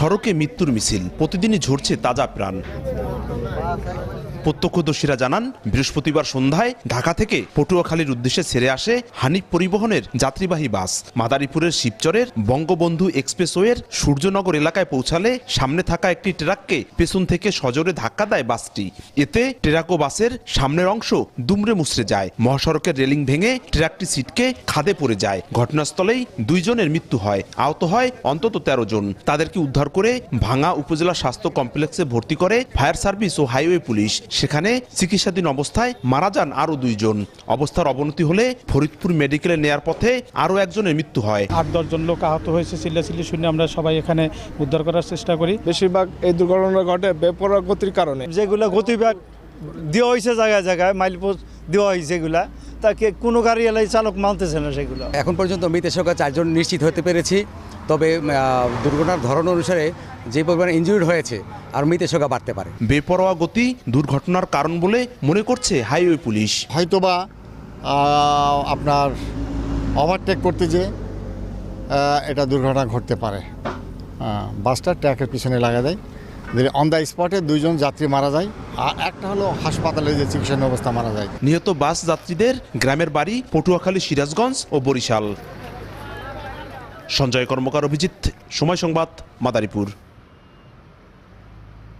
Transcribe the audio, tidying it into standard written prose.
সড়কে মৃত্যুর মিছিল, প্রতিদিনই ঝরছে তাজা প্রাণ। প্রত্যক্ষদর্শীরা জানান, বৃহস্পতিবার সন্ধ্যায় ঢাকা থেকে পটুয়াখালীর উদ্দেশ্যে ছেড়ে আসে হানিফ পরিবহনের যাত্রীবাহী বাস। মাদারীপুরের শিবচরের বঙ্গবন্ধু এক্সপ্রেসওয়ের সূর্যনগর এলাকায় পৌঁছালে সামনে থাকা একটি ট্রাককে পেছন থেকে সজোরে ধাক্কা দেয় বাসটি। এতে ট্রাক ও বাসের সামনের অংশ দুমড়ে মুচড়ে যায়। মহাসড়কের রেলিং ভেঙে ট্রাকটি ছিটকে খাদে পড়ে যায়। ঘটনাস্থলেই 2 জনের মৃত্যু হয়, আহত হয় অন্তত 13 জন। তাদেরকে উদ্ধার করে ভাঙ্গা উপজেলা স্বাস্থ্য কমপ্লেক্সে ভর্তি করে ফায়ার সার্ভিস ও হাইওয়ে পুলিশ। সেখানে চিকিৎসাধীন অবস্থায় মারা যান আরো 2 জন। অবস্থার অবনতি হলে ফরিদপুর মেডিকেলে নেয়ার পথে আরো একজনের মৃত্যু হয়। 8-10 জন লোক আহত হয়েছে। চিল্লাচিল্লি শুনে আমরা সবাই এখানে উদ্ধার করার চেষ্টা করি। বেশিরভাগ এই দুর্ঘটনা ঘটে বেপরোয়া গতির কারণে। যেগুলো গতিবেগ দেওয়া হয়েছে জায়গায় জায়গায় মাইল পোস্ট দেওয়া হয়েছে, এগুলা তাকে কোনো গাড়ি এলাই চালক মানতেছে না সেগুলো। এখন পর্যন্ত মৃতের সংখ্যা 4 জন নিশ্চিত হতে পেরেছি। তবে দুর্ঘটনার ধরন অনুসারে যে পরিমাণ ইনজুরিড হয়েছে আর মৃতের সংখ্যা বাড়তে পারে। বেপরোয়া গতি দুর্ঘটনার কারণ বলে মনে করছে হাইওয়ে পুলিশ। হয়তোবা আপনার ওভারটেক করতে যেয়ে এটা দুর্ঘটনা ঘটতে পারে। বাসটা ট্র্যাকের পিছনে লাগা দেয়, অন দ্য স্পটে 2 জন যাত্রী মারা যায়, আর একটা হলো হাসপাতালে যে চিকিৎসাধীন অবস্থা মারা যায়। নিহত বাস যাত্রীদের গ্রামের বাড়ি পটুয়াখালী, সিরাজগঞ্জ ও বরিশাল। সঞ্জয় কর্মকার, অভিজিৎ, সময় সংবাদ, মাদারীপুর।